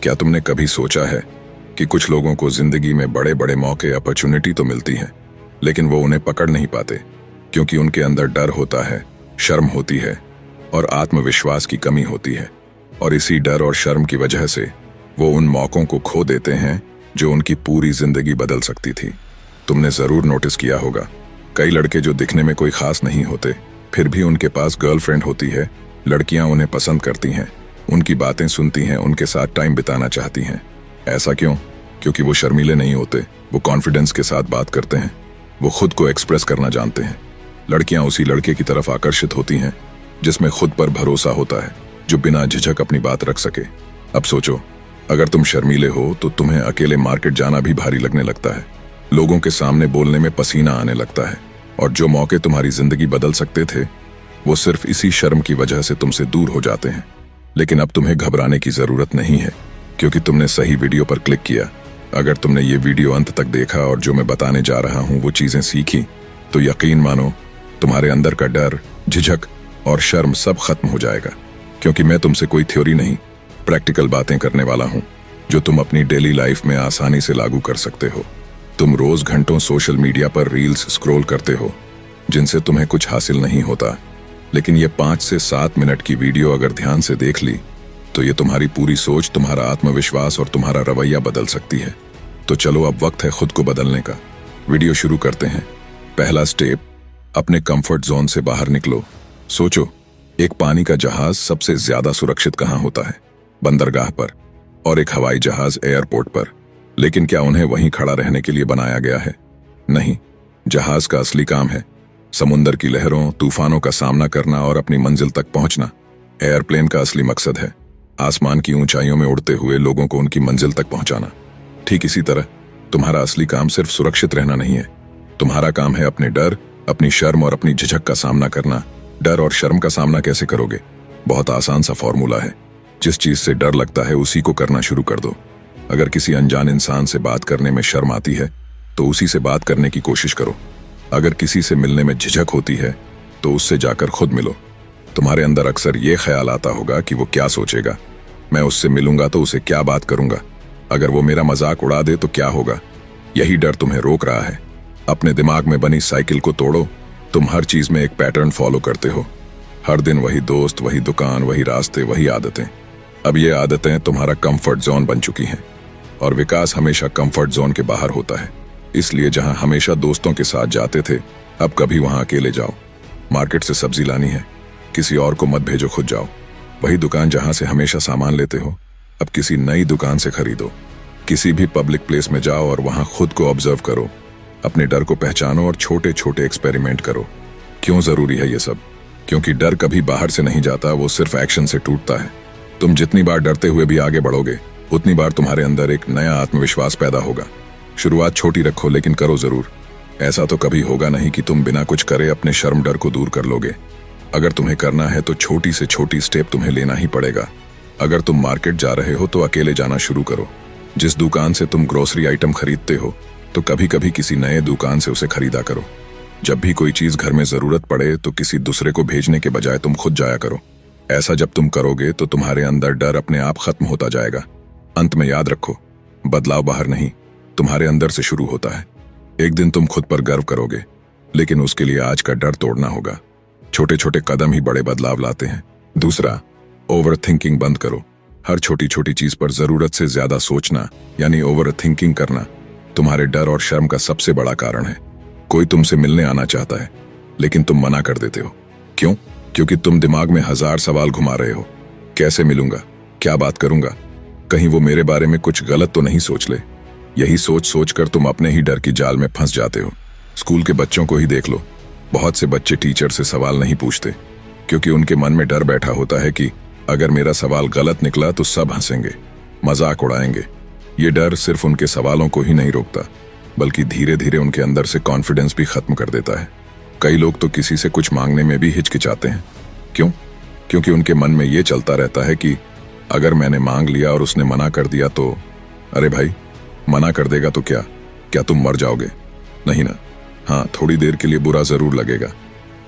क्या तुमने कभी सोचा है कि कुछ लोगों को जिंदगी में बड़े बड़े मौके अपॉर्चुनिटी तो मिलती है, लेकिन वो उन्हें पकड़ नहीं पाते क्योंकि उनके अंदर डर होता है, शर्म होती है और आत्मविश्वास की कमी होती है। और इसी डर और शर्म की वजह से वो उन मौकों को खो देते हैं जो उनकी पूरी जिंदगी बदल सकती थी। तुमने जरूर नोटिस किया होगा, कई लड़के जो दिखने में कोई खास नहीं होते फिर भी उनके पास गर्लफ्रेंड होती है, लड़कियां उन्हें पसंद करती हैं, उनकी बातें सुनती हैं, उनके साथ टाइम बिताना चाहती हैं। ऐसा क्यों? क्योंकि वो शर्मीले नहीं होते, वो कॉन्फिडेंस के साथ बात करते हैं, वो खुद को एक्सप्रेस करना जानते हैं। लड़कियां उसी लड़के की तरफ आकर्षित होती हैं जिसमें खुद पर भरोसा होता है, जो बिना झिझक अपनी बात रख सके। अब सोचो, अगर तुम शर्मीले हो तो तुम्हें अकेले मार्केट जाना भी भारी लगने लगता है, लोगों के सामने बोलने में पसीना आने लगता है, और जो मौके तुम्हारी जिंदगी बदल सकते थे वो सिर्फ इसी शर्म की वजह से तुमसे दूर हो जाते हैं। लेकिन अब तुम्हें घबराने की जरूरत नहीं है, क्योंकि तुमने सही वीडियो पर क्लिक किया। अगर तुमने ये वीडियो अंत तक देखा और जो मैं बताने जा रहा हूँ वो चीजें सीखी, तो यकीन मानो तुम्हारे अंदर का डर, झिझक और शर्म सब खत्म हो जाएगा। क्योंकि मैं तुमसे कोई थ्योरी नहीं, प्रैक्टिकल बातें करने वाला हूँ जो तुम अपनी डेली लाइफ में आसानी से लागू कर सकते हो। तुम रोज घंटों सोशल मीडिया पर रील्स स्क्रॉल करते हो जिनसे तुम्हें कुछ हासिल नहीं होता, लेकिन ये 5 से 7 मिनट की वीडियो अगर ध्यान से देख ली तो ये तुम्हारी पूरी सोच, तुम्हारा आत्मविश्वास और तुम्हारा रवैया बदल सकती है। तो चलो अब वक्त है खुद को बदलने का। वीडियो शुरू करते हैं। पहला स्टेप, अपने कंफर्ट जोन से बाहर निकलो। सोचो, एक पानी का जहाज सबसे ज्यादा सुरक्षित कहाँ होता है? बंदरगाह पर। और एक हवाई जहाज एयरपोर्ट पर। लेकिन क्या उन्हें वहीं खड़ा रहने के लिए बनाया गया है? नहीं। जहाज का असली काम है समुंदर की लहरों, तूफानों का सामना करना और अपनी मंजिल तक पहुंचना। एयरप्लेन का असली मकसद है आसमान की ऊंचाइयों में उड़ते हुए लोगों को उनकी मंजिल तक पहुंचाना। ठीक इसी तरह तुम्हारा असली काम सिर्फ सुरक्षित रहना नहीं है, तुम्हारा काम है अपने डर, अपनी शर्म और अपनी झिझक का सामना करना। डर और शर्म का सामना कैसे करोगे? बहुत आसान सा फॉर्मूला है। जिस चीज से डर लगता है उसी को करना शुरू कर दो। अगर किसी अनजान इंसान से बात करने में शर्म आती है तो उसी से बात करने की कोशिश करो। अगर किसी से मिलने में झिझक होती है तो उससे जाकर खुद मिलो। तुम्हारे अंदर अक्सर ये ख्याल आता होगा कि वो क्या सोचेगा, मैं उससे मिलूंगा तो उसे क्या बात करूंगा, अगर वो मेरा मजाक उड़ा दे तो क्या होगा। यही डर तुम्हें रोक रहा है। अपने दिमाग में बनी साइकिल को तोड़ो। तुम हर चीज में एक पैटर्न फॉलो करते हो, हर दिन वही दोस्त, वही दुकान, वही रास्ते, वही आदतें। अब ये आदतें तुम्हारा कंफर्ट जोन बन चुकी हैं, और विकास हमेशा कंफर्ट जोन के बाहर होता है। इसलिए जहां हमेशा दोस्तों के साथ जाते थे, अब कभी वहां अकेले जाओ। मार्केट से सब्जी लानी है, किसी और को मत भेजो, खुद जाओ। वही दुकान जहां से हमेशा सामान लेते हो, अब किसी नई दुकान से खरीदो। किसी भी पब्लिक प्लेस में जाओ और वहां खुद को ऑब्जर्व करो, अपने डर को पहचानो और छोटे छोटे एक्सपेरिमेंट करो। क्यों जरूरी है ये सब? क्योंकि डर कभी बाहर से नहीं जाता, वो सिर्फ एक्शन से टूटता है। तुम जितनी बार डरते हुए भी आगे बढ़ोगे, उतनी बार तुम्हारे अंदर एक नया आत्मविश्वास पैदा होगा। शुरुआत छोटी रखो, लेकिन करो जरूर। ऐसा तो कभी होगा नहीं कि तुम बिना कुछ करे अपने शर्म डर को दूर कर लोगे। अगर तुम्हें करना है तो छोटी से छोटी स्टेप तुम्हें लेना ही पड़ेगा। अगर तुम मार्केट जा रहे हो तो अकेले जाना शुरू करो। जिस दुकान से तुम ग्रोसरी आइटम खरीदते हो तो कभी कभी किसी नए दुकान से उसे खरीदा करो। जब भी कोई चीज घर में जरूरत पड़े तो किसी दूसरे को भेजने के बजाय तुम खुद जाया करो। ऐसा जब तुम करोगे तो तुम्हारे अंदर डर अपने आप खत्म होता जाएगा। अंत में याद रखो, बदलाव बाहर नहीं, तुम्हारे अंदर से शुरू होता है। एक दिन तुम खुद पर गर्व करोगे, लेकिन उसके लिए आज का डर तोड़ना होगा। छोटे छोटे कदम ही बड़े बदलाव लाते हैं। दूसरा, ओवर थिंकिंग बंद करो। हर छोटी छोटी चीज पर जरूरत से ज्यादा सोचना, यानी ओवर थिंकिंग करना, तुम्हारे डर और शर्म का सबसे बड़ा कारण है। कोई तुमसे मिलने आना चाहता है, लेकिन तुम मना कर देते हो। क्यों? क्योंकि तुम दिमाग में 1000 सवाल घुमा रहे हो। कैसे मिलूंगा? क्या बात करूंगा? कहीं वो मेरे बारे में कुछ गलत तो नहीं सोच ले। यही सोच सोच कर तुम अपने ही डर की जाल में फंस जाते हो। स्कूल के बच्चों को ही देख लो। बहुत से बच्चे टीचर से सवाल नहीं पूछते, क्योंकि उनके मन में डर बैठा होता है कि अगर मेरा सवाल गलत निकला तो सब हंसेंगे, मजाक उड़ाएंगे। ये डर सिर्फ उनके सवालों को ही नहीं रोकता, बल्कि धीरे धीरे उनके अंदर से कॉन्फिडेंस भी खत्म कर देता है। कई लोग तो किसी से कुछ मांगने में भी हिचकिचाते हैं। क्यों? क्योंकि उनके मन में ये चलता रहता है कि अगर मैंने मांग लिया और उसने मना कर दिया तो, अरे भाई, मना कर देगा तो क्या तुम मर जाओगे? नहीं ना। हाँ, थोड़ी देर के लिए बुरा जरूर लगेगा,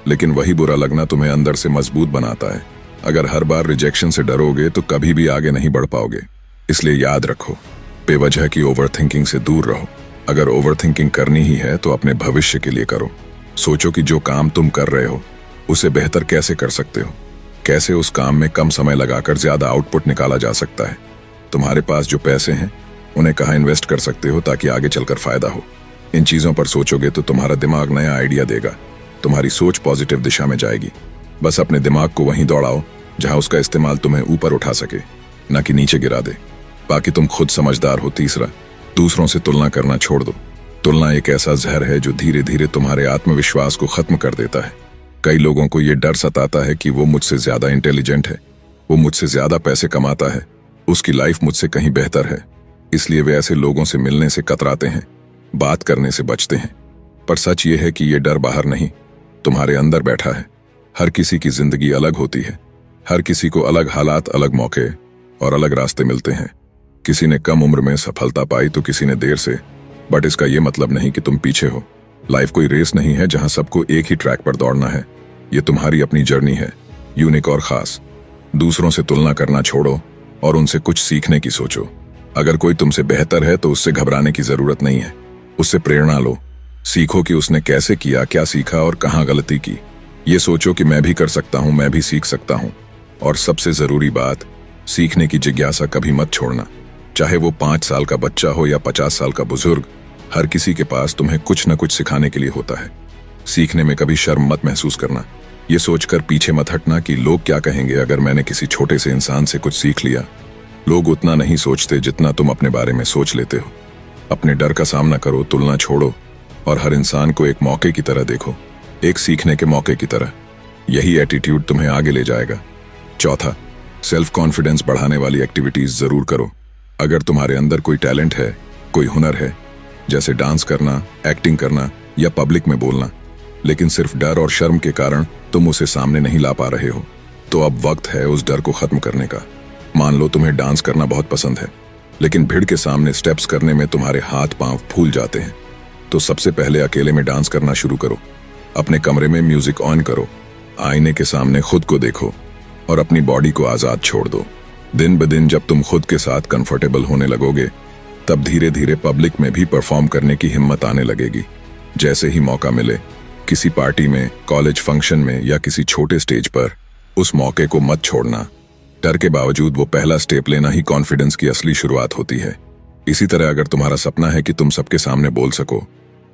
लेकिन वही बुरा लगना तुम्हें अंदर से मजबूत बनाता है। अगर हर बार रिजेक्शन से डरोगे तो कभी भी आगे नहीं बढ़ पाओगे। इसलिए याद रखो, बेवजह की ओवर थिंकिंग से दूर रहो। अगर ओवर थिंकिंग करनी ही है तो अपने भविष्य के लिए करो। सोचो कि जो काम तुम कर रहे हो उसे बेहतर कैसे कर सकते हो, कैसे उस काम में कम समय लगाकर ज्यादा आउटपुट निकाला जा सकता है। तुम्हारे पास जो पैसे हैं उन्हें कहाँ इन्वेस्ट कर सकते हो ताकि आगे चलकर फायदा हो। इन चीजों पर सोचोगे तो तुम्हारा दिमाग नया आइडिया देगा, तुम्हारी सोच पॉजिटिव दिशा में जाएगी। बस अपने दिमाग को वहीं दौड़ाओ जहां उसका इस्तेमाल तुम्हें ऊपर उठा सके, न कि नीचे गिरा दे। बाकी तुम खुद समझदार हो। तीसरा, दूसरों से तुलना करना छोड़ दो। तुलना एक ऐसा जहर है जो धीरे धीरे तुम्हारे आत्मविश्वास को खत्म कर देता है। कई लोगों को यह डर सताता है कि वो मुझसे ज्यादा इंटेलिजेंट है, वो मुझसे ज्यादा पैसे कमाता है, उसकी लाइफ मुझसे कहीं बेहतर है। इसलिए वे ऐसे लोगों से मिलने से कतराते हैं, बात करने से बचते हैं। पर सच ये है कि ये डर बाहर नहीं, तुम्हारे अंदर बैठा है। हर किसी की जिंदगी अलग होती है, हर किसी को अलग हालात, अलग मौके और अलग रास्ते मिलते हैं। किसी ने कम उम्र में सफलता पाई तो किसी ने देर से। बट इसका यह मतलब नहीं कि तुम पीछे हो। लाइफ कोई रेस नहीं है जहां सबको एक ही ट्रैक पर दौड़ना है। ये तुम्हारी अपनी जर्नी है, यूनिक और खास। दूसरों से तुलना करना छोड़ो और उनसे कुछ सीखने की सोचो। अगर कोई तुमसे बेहतर है तो उससे घबराने की जरूरत नहीं है, उससे प्रेरणा लो। सीखो कि उसने कैसे किया, क्या सीखा और कहाँ गलती की। ये सोचो कि मैं भी कर सकता हूँ, मैं भी सीख सकता हूँ। और सबसे जरूरी बात, सीखने की जिज्ञासा कभी मत छोड़ना। चाहे वो 5 साल का बच्चा हो या 50 साल का बुजुर्ग, हर किसी के पास तुम्हें कुछ न कुछ सिखाने के लिए होता है। सीखने में कभी शर्म मत महसूस करना। ये सोचकर पीछे मत हटना कि लोग क्या कहेंगे अगर मैंने किसी छोटे से इंसान से कुछ सीख लिया। लोग उतना नहीं सोचते जितना तुम अपने बारे में सोच लेते हो। अपने डर का सामना करो, तुलना छोड़ो और हर इंसान को एक मौके की तरह देखो, एक सीखने के मौके की तरह। यही एटीट्यूड तुम्हें आगे ले जाएगा। चौथा, सेल्फ कॉन्फिडेंस बढ़ाने वाली एक्टिविटीज जरूर करो। अगर तुम्हारे अंदर कोई टैलेंट है, कोई हुनर है, जैसे डांस करना, एक्टिंग करना या पब्लिक में बोलना, लेकिन सिर्फ डर और शर्म के कारण तुम उसे सामने नहीं ला पा रहे हो, तो अब वक्त है उस डर को खत्म करने का। मान लो तुम्हें डांस करना बहुत पसंद है, लेकिन भीड़ के सामने स्टेप्स करने में तुम्हारे हाथ पांव फूल जाते हैं, तो सबसे पहले अकेले में डांस करना शुरू करो। अपने कमरे में म्यूजिक ऑन करो, आईने के सामने खुद को देखो और अपनी बॉडी को आजाद छोड़ दो। दिन ब दिन जब तुम खुद के साथ कंफर्टेबल होने लगोगे, तब धीरे धीरे पब्लिक में भी परफॉर्म करने की हिम्मत आने लगेगी। जैसे ही मौका मिले, किसी पार्टी में, कॉलेज फंक्शन में या किसी छोटे स्टेज पर, उस मौके को मत छोड़ना। डर के बावजूद वो पहला स्टेप लेना ही कॉन्फिडेंस की असली शुरुआत होती है। इसी तरह अगर तुम्हारा सपना है कि तुम सबके सामने बोल सको,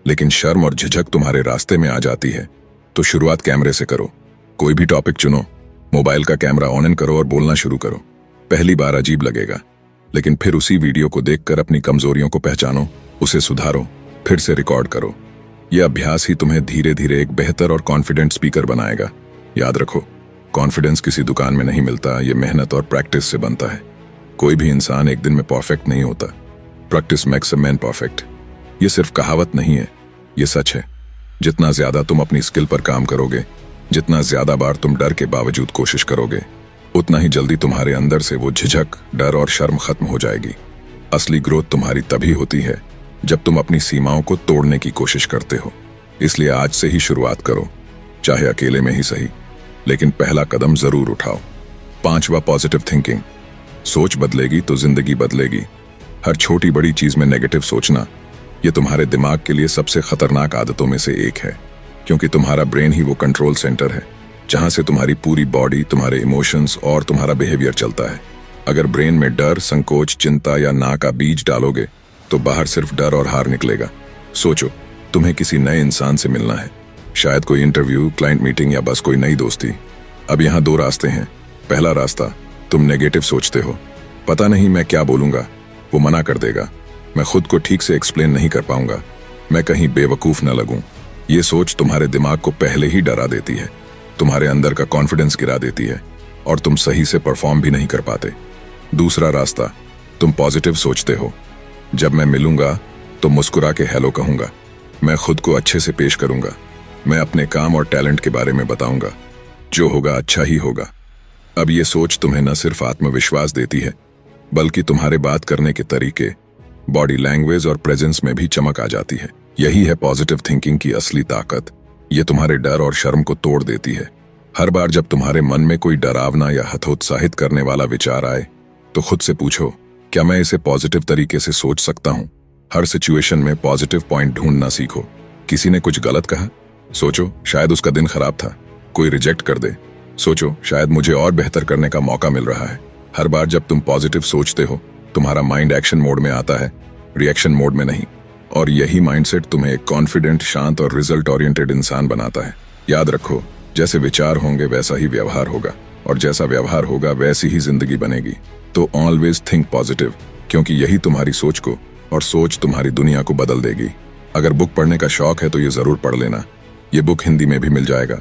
लेकिन शर्म और झिझक तुम्हारे रास्ते में आ जाती है, तो शुरुआत कैमरे से करो। कोई भी टॉपिक चुनो, मोबाइल का कैमरा ऑन करो और बोलना शुरू करो। पहली बार अजीब लगेगा, लेकिन फिर उसी वीडियो को देखकर अपनी कमजोरियों को पहचानो, उसे सुधारो, फिर से रिकॉर्ड करो। यह अभ्यास ही तुम्हें धीरे धीरे एक बेहतर और कॉन्फिडेंट स्पीकर बनाएगा। याद रखो, कॉन्फिडेंस किसी दुकान में नहीं मिलता, ये मेहनत और प्रैक्टिस से बनता है। कोई भी इंसान एक दिन में परफेक्ट नहीं होता। Practice makes a man perfect. ये सिर्फ कहावत नहीं है, ये सच है। जितना ज्यादा तुम अपनी स्किल पर काम करोगे, जितना ज्यादा बार तुम डर के बावजूद कोशिश करोगे, उतना ही जल्दी तुम्हारे अंदर से वो झिझक, डर और शर्म खत्म हो जाएगी। असली ग्रोथ तुम्हारी तभी होती है जब तुम अपनी सीमाओं को तोड़ने की कोशिश करते हो। इसलिए आज से ही शुरुआत करो, चाहे अकेले में ही सही, लेकिन पहला कदम जरूर उठाओ। 5वां, पॉजिटिव थिंकिंग। सोच बदलेगी तो जिंदगी बदलेगी। हर छोटी बड़ी चीज में नेगेटिव सोचना, ये तुम्हारे दिमाग के लिए सबसे खतरनाक आदतों में से एक है, क्योंकि तुम्हारा ब्रेन ही वो कंट्रोल सेंटर है जहां से तुम्हारी पूरी बॉडी, तुम्हारे इमोशंस और तुम्हारा बिहेवियर चलता है। अगर ब्रेन में डर, संकोच, चिंता या ना का बीज डालोगे तो बाहर सिर्फ डर और हार निकलेगा। सोचो, तुम्हें किसी नए इंसान से मिलना है, शायद कोई इंटरव्यू, क्लाइंट मीटिंग या बस कोई नई दोस्ती। अब यहाँ 2 रास्ते हैं। पहला रास्ता, तुम नेगेटिव सोचते हो, पता नहीं मैं क्या बोलूंगा, वो मना कर देगा, मैं खुद को ठीक से एक्सप्लेन नहीं कर पाऊंगा, मैं कहीं बेवकूफ न लगूं। ये सोच तुम्हारे दिमाग को पहले ही डरा देती है, तुम्हारे अंदर का कॉन्फिडेंस गिरा देती है और तुम सही से परफॉर्म भी नहीं कर पाते। दूसरा रास्ता, तुम पॉजिटिव सोचते हो, जब मैं मिलूंगा तो मुस्कुरा के हेलो कहूंगा, मैं खुद को अच्छे से पेश करूंगा, मैं अपने काम और टैलेंट के बारे में बताऊंगा, जो होगा अच्छा ही होगा। अब ये सोच तुम्हें न सिर्फ आत्मविश्वास देती है, बल्कि तुम्हारे बात करने के तरीके, बॉडी लैंग्वेज और प्रेजेंस में भी चमक आ जाती है। यही है पॉजिटिव थिंकिंग की असली ताकत। ये तुम्हारे डर और शर्म को तोड़ देती है। हर बार जब तुम्हारे मन में कोई डरावना या हतोत्साहित करने वाला विचार आए, तो खुद से पूछो, क्या मैं इसे पॉजिटिव तरीके से सोच सकता हूँ? हर सिचुएशन में पॉजिटिव पॉइंट ढूंढना सीखो। किसी ने कुछ गलत कहा, सोचो शायद उसका दिन खराब था। कोई रिजेक्ट कर दे, सोचो शायद मुझे और बेहतर करने का मौका मिल रहा है। हर बार जब तुम पॉजिटिव सोचते हो, तुम्हारा माइंड एक्शन मोड में आता है, रिएक्शन मोड में नहीं। और यही माइंडसेट तुम्हें एक कॉन्फिडेंट, शांत और रिजल्ट ओरिएंटेड इंसान बनाता है। याद रखो, जैसे विचार होंगे वैसा ही व्यवहार होगा, और जैसा व्यवहार होगा वैसी ही जिंदगी बनेगी। तो ऑलवेज थिंक पॉजिटिव, क्योंकि यही तुम्हारी सोच को और सोच तुम्हारी दुनिया को बदल देगी। अगर बुक पढ़ने का शौक है तो ये जरूर पढ़ लेना। ये बुक हिंदी में भी मिल जाएगा।